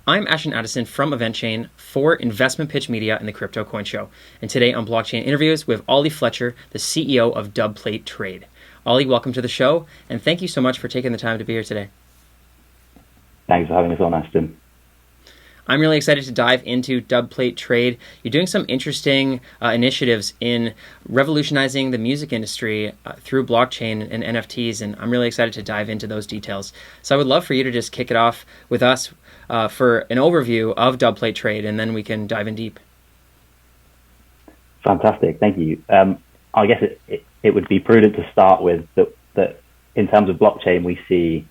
I'm Ashton Addison from EventChain for Investment Pitch Media and the Crypto Coin Show. And today on Blockchain Interviews, we have Oli Fletcher, the CEO of Dubplate Trade. Oli, welcome to the show, and thank you so much for taking the time to be here today. Thanks for having us on, Ashton. I'm really excited to dive into Dubplate Trade. You're doing some interesting initiatives in revolutionizing the music industry through blockchain and NFTs, and I'm really excited to dive into those details. So I would love for you to just kick it off with us for an overview of Dubplate Trade, and then we can dive in deep. Fantastic, thank you. I guess it would be prudent to start with that in terms of blockchain, we see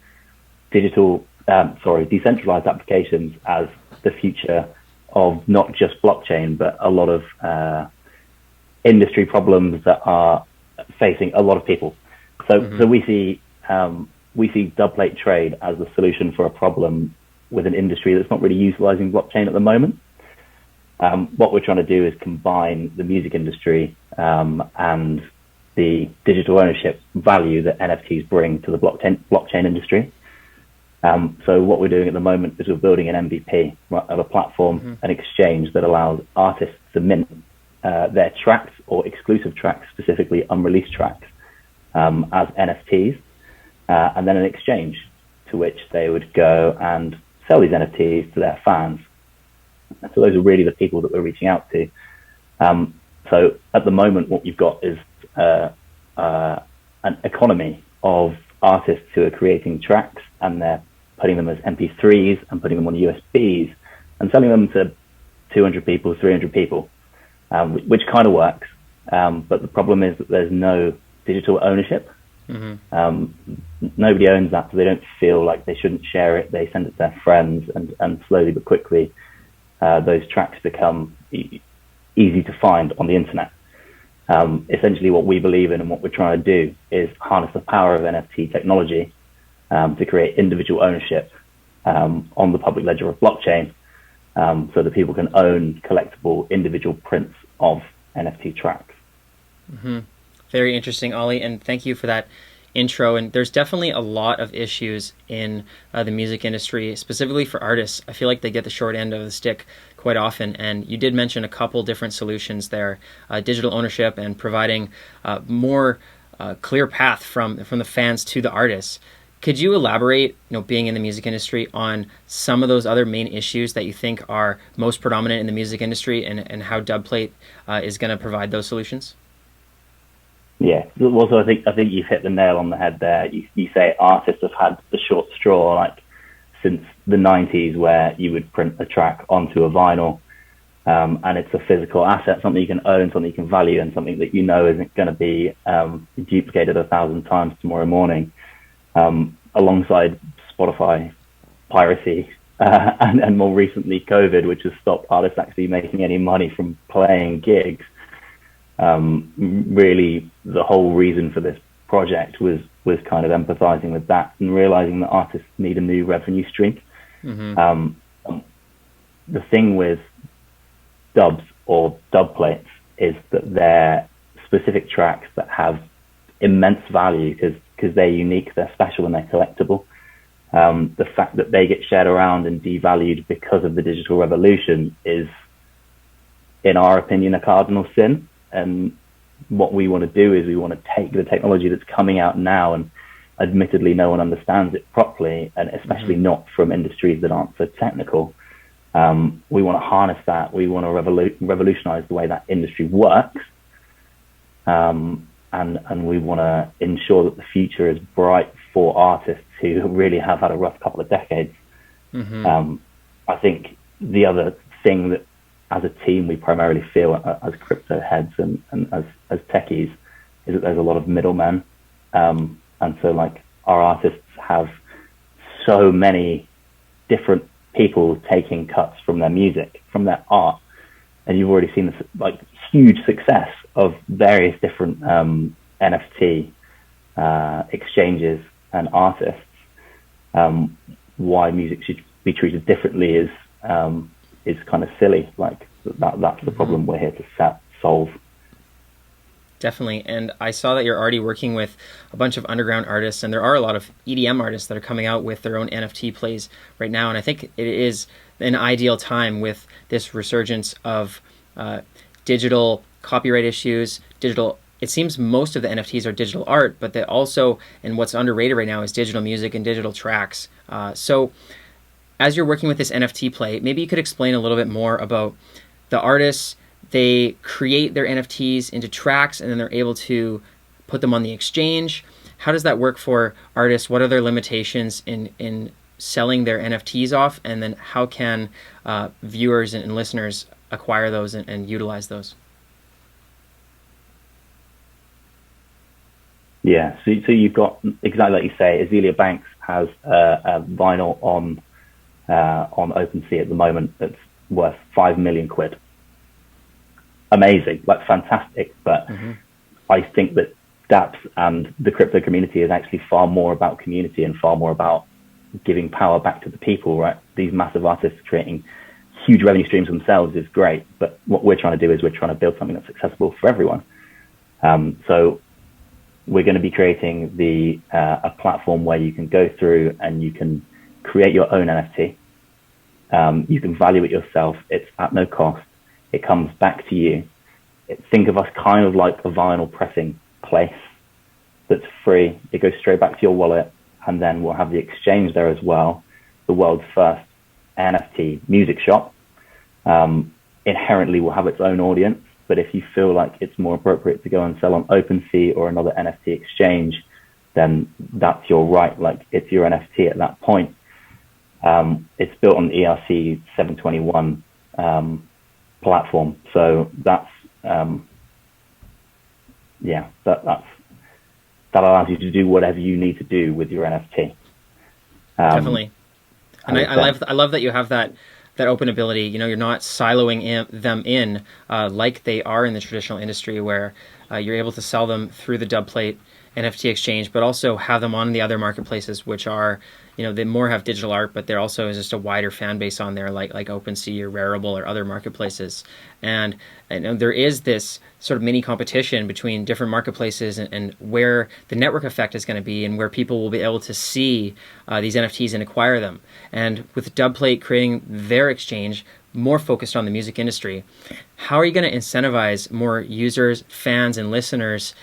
decentralized applications as the future of not just blockchain, but a lot of industry problems that are facing a lot of people. So we see Dubplate Trade as the solution for a problem with an industry that's not really utilizing blockchain at the moment. What we're trying to do is combine the music industry and the digital ownership value that NFTs bring to the blockchain industry. So what we're doing at the moment is we're building an MVP of a platform, an exchange that allows artists to mint their tracks or exclusive tracks, specifically unreleased tracks, as NFTs, and then an exchange to which they would go and sell these NFTs to their fans. And so those are really the people that we're reaching out to. So at the moment, what you've got is an economy of artists who are creating tracks, and they're putting them as MP3s and putting them on USBs and selling them to 200 people, 300 people, which kind of works. But the problem is that there's no digital ownership. Nobody owns that, so they don't feel like they shouldn't share it. They send it to their friends, and slowly but quickly, those tracks become easy to find on the internet. Essentially what we believe in and what we're trying to do is harness the power of NFT technology to create individual ownership on the public ledger of blockchain, so that people can own collectible individual prints of NFT tracks. Very interesting, Oli, and thank you for that intro. And there's definitely a lot of issues in the music industry, specifically for artists. I feel like they get the short end of the stick quite often, and you did mention a couple different solutions there, digital ownership and providing more clear path from the fans to the artists. Could you elaborate, being in the music industry, on some of those other main issues that you think are most predominant in the music industry, and how Dubplate is going to provide those solutions? Yeah, also I think you've hit the nail on the head there. You say artists have had the short straw, like since the 90s, where you would print a track onto a vinyl, and it's a physical asset, something you can own, something you can value, and something that isn't going to be duplicated 1,000 times tomorrow morning. Alongside Spotify piracy and more recently COVID, which has stopped artists actually making any money from playing gigs. Really, the whole reason for this project was kind of empathizing with that and realizing that artists need a new revenue stream. The thing with dubs or dub plates is that they're specific tracks that have immense value because they're unique, they're special, and they're collectible. The fact that they get shared around and devalued because of the digital revolution is, in our opinion, a cardinal sin. And what we want to do is we want to take the technology that's coming out now, and admittedly no one understands it properly, and especially not from industries that aren't so technical. We want to harness that. We want to revolutionize the way that industry works. And we want to ensure that the future is bright for artists who really have had a rough couple of decades. I think the other thing that, as a team, we primarily feel as crypto heads and as techies, is that there's a lot of middlemen. And so, like, our artists have so many different people taking cuts from their music, from their art. And you've already seen this, like, huge success of various different NFT exchanges and artists. Why music should be treated differently is kind of silly. Like, that's the problem we're here to solve. definitely. And I saw that you're already working with a bunch of underground artists, and there are a lot of EDM artists that are coming out with their own NFT plays right now. And I think it is an ideal time with this resurgence of digital copyright issues, digital. It seems most of the NFTs are digital art, but they also, and what's underrated right now is digital music and digital tracks. So as you're working with this NFT play, maybe you could explain a little bit more about the artists. They create their NFTs into tracks, and then they're able to put them on the exchange. How does that work for artists? What are their limitations in selling their NFTs off? And then how can viewers and listeners acquire those and utilize those? Yeah, so you've got, exactly like you say, Azealia Banks has a vinyl on OpenSea at the moment that's worth 5 million quid. Amazing, like fantastic. But I think that dApps and the crypto community is actually far more about community and far more about giving power back to the people, right? These massive artists creating huge revenue streams themselves is great, but what we're trying to do is we're trying to build something that's accessible for everyone. So we're going to be creating a platform where you can go through and you can create your own NFT. You can value it yourself. It's at no cost. It comes back to you. Think of us kind of like a vinyl pressing place that's free. It goes straight back to your wallet, and then we'll have the exchange there as well. The world's first NFT music shop. Inherently will have its own audience, but if you feel like it's more appropriate to go and sell on OpenSea or another NFT exchange, then that's your right. Like, it's your NFT at that point. It's built on the ERC 721 platform, so that's that allows you to do whatever you need to do with your NFT. Definitely, and I love that you have that open ability. You know, you're not siloing them in like they are in the traditional industry, where you're able to sell them through the Dubplate NFT exchange, but also have them on the other marketplaces, which are, you know, they more have digital art, but there also is just a wider fan base on there, like OpenSea or Rarible or other marketplaces. And there is this sort of mini competition between different marketplaces and where the network effect is going to be and where people will be able to see these NFTs and acquire them. And with Dubplate creating their exchange, more focused on the music industry, how are you going to incentivize more users, fans, and listeners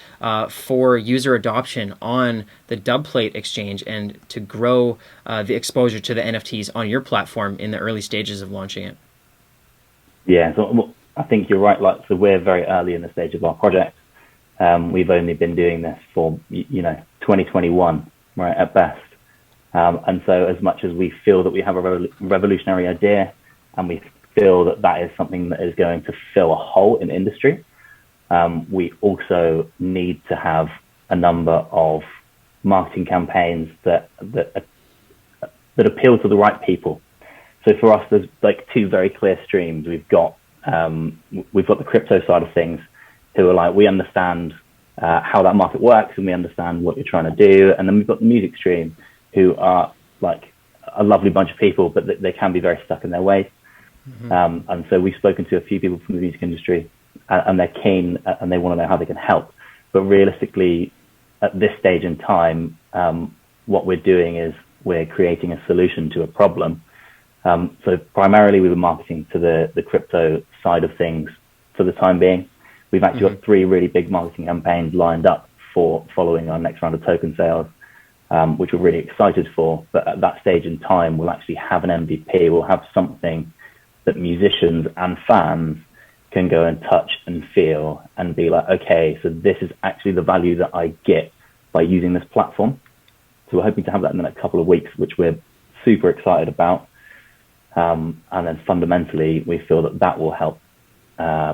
for user adoption on the Dubplate exchange and to grow the exposure to the NFTs on your platform in the early stages of launching it? Yeah, so I think you're right. Like, so we're very early in the stage of our project. We've only been doing this for 2021, right, at best. And so as much as we feel that we have a revolutionary idea and we feel that that is something that is going to fill a hole in industry, we also need to have a number of marketing campaigns that appeal to the right people. So for us, there's like two very clear streams. We've got the crypto side of things, who are like, we understand how that market works and we understand what you're trying to do. And then we've got the music stream, who are like a lovely bunch of people, but they can be very stuck in their ways. And so we've spoken to a few people from the music industry, and they're keen and they want to know how they can help. But realistically, at this stage in time, what we're doing is we're creating a solution to a problem. So primarily we were marketing to the crypto side of things for the time being. We've actually got 3 really big marketing campaigns lined up for following our next round of token sales, which we're really excited for. But at that stage in time, we'll actually have an MVP. We'll have something that musicians and fans can go and touch and feel and be like, okay, so this is actually the value that I get by using this platform. So we're hoping to have that in the next couple of weeks, which we're super excited about. And then fundamentally, we feel that that will help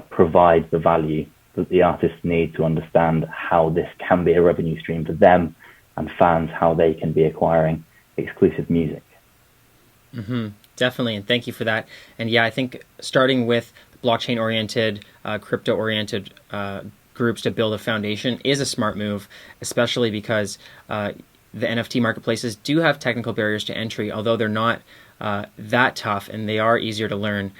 provide the value that the artists need to understand how this can be a revenue stream for them, and fans how they can be acquiring exclusive music. Definitely, and thank you for that. And yeah, I think starting with blockchain-oriented, crypto-oriented groups to build a foundation is a smart move, especially because the NFT marketplaces do have technical barriers to entry, although they're not that tough, and they are easier to learn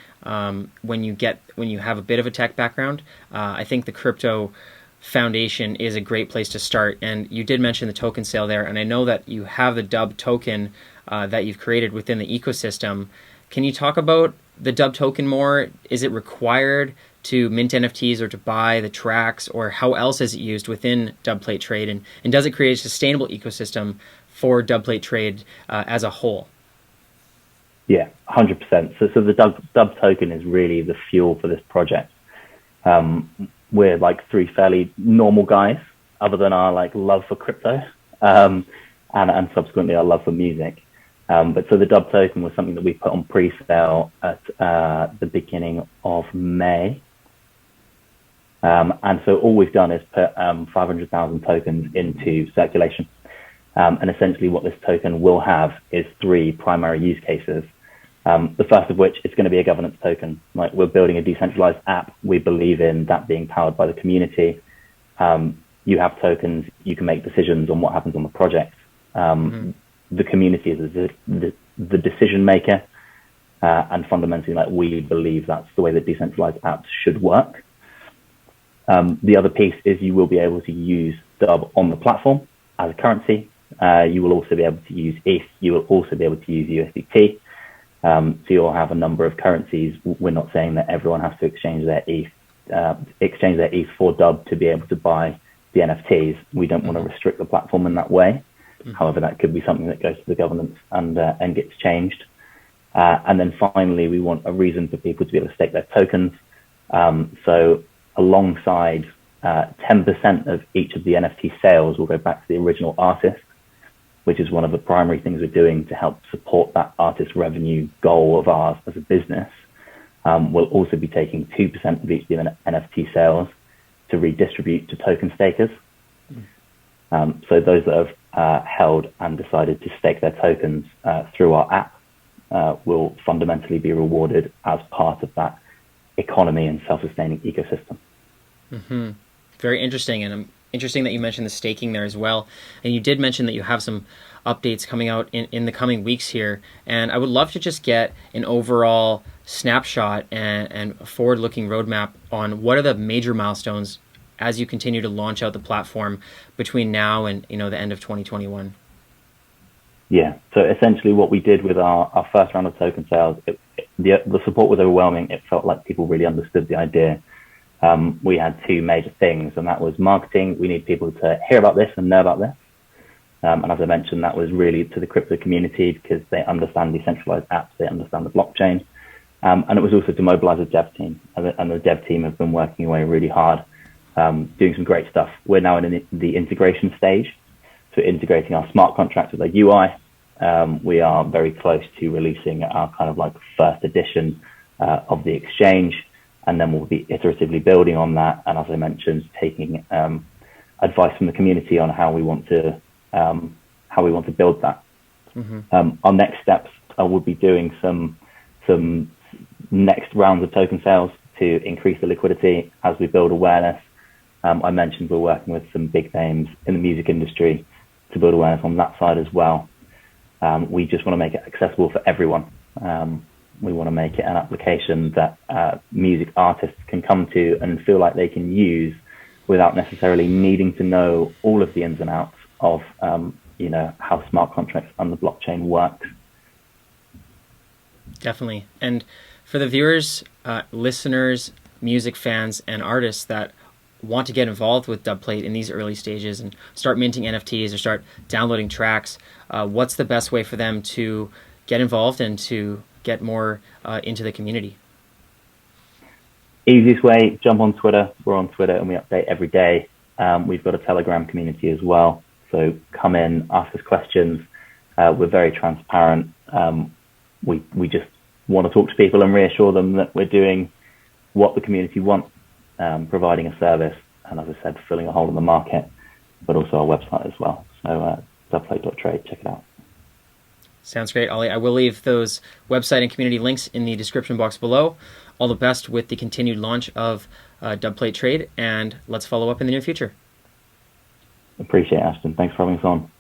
when you have a bit of a tech background. I think the crypto foundation is a great place to start. And you did mention the token sale there, and I know that you have the Dub token that you've created within the ecosystem. Can you talk about the Dub token more? Is it required to mint NFTs or to buy the tracks, or how else is it used within Dubplate Trade? And does it create a sustainable ecosystem for Dubplate Trade as a whole? Yeah, 100%. So the Dub token is really the fuel for this project. We're like three fairly normal guys, other than our like love for crypto, and subsequently our love for music. But so the Dub token was something that we put on pre-sale at the beginning of May. And so all we've done is put 500,000 tokens into circulation. And essentially what this token will have is three primary use cases. The first of which is going to be a governance token. Like, we're building a decentralized app. We believe in that being powered by the community. You have tokens, you can make decisions on what happens on the project. The community is the decision maker. And fundamentally, like, we believe that's the way that decentralized apps should work. The other piece is you will be able to use Dub on the platform as a currency. You will also be able to use ETH. You will also be able to use USDT. So you'll have a number of currencies. We're not saying that everyone has to exchange their ETH for Dub to be able to buy the NFTs. We don't want to restrict the platform in that way. However, that could be something that goes to the governance and gets changed. And then finally, we want a reason for people to be able to stake their tokens. So alongside 10% of each of the NFT sales will go back to the original artist, which is one of the primary things we're doing to help support that artist revenue goal of ours as a business. We'll also be taking 2% of each of the NFT sales to redistribute to token stakers. So those that have held and decided to stake their tokens through our app will fundamentally be rewarded as part of that economy and self-sustaining ecosystem. Very interesting, and interesting that you mentioned the staking there as well. And you did mention that you have some updates coming out in the coming weeks here. And I would love to just get an overall snapshot and a forward-looking roadmap on what are the major milestones as you continue to launch out the platform between now and the end of 2021. Yeah, so essentially what we did with our first round of token sales, the support was overwhelming. It felt like people really understood the idea. We had two major things, and that was marketing. We need people to hear about this and know about this. And as I mentioned, that was really to the crypto community because they understand decentralized apps, they understand the blockchain. And it was also to mobilize the dev team. And the dev team have been working away really hard, doing some great stuff. We're now in the integration stage, so integrating our smart contracts with our UI. We are very close to releasing our kind of like first edition of the exchange. And then we'll be iteratively building on that. And as I mentioned, taking advice from the community on how we want to build that. Our next steps will be doing some next rounds of token sales to increase the liquidity as we build awareness. I mentioned we're working with some big names in the music industry to build awareness on that side as well. We just want to make it accessible for everyone. We want to make it an application that music artists can come to and feel like they can use without necessarily needing to know all of the ins and outs of, how smart contracts and the blockchain works. Definitely. And for the viewers, listeners, music fans, and artists that want to get involved with Dubplate in these early stages and start minting NFTs or start downloading tracks, what's the best way for them to get involved and to get more into the community? Easiest way, jump on Twitter. We're on Twitter and we update every day. We've got a Telegram community as well. So come in, ask us questions. We're very transparent. We just want to talk to people and reassure them that we're doing what the community wants, providing a service. And as I said, filling a hole in the market, but also our website as well. So Dubplate.trade, check it out. Sounds great, Oli. I will leave those website and community links in the description box below. All the best with the continued launch of Dubplate Trade, and let's follow up in the near future. Appreciate it, Ashton. Thanks for having us on.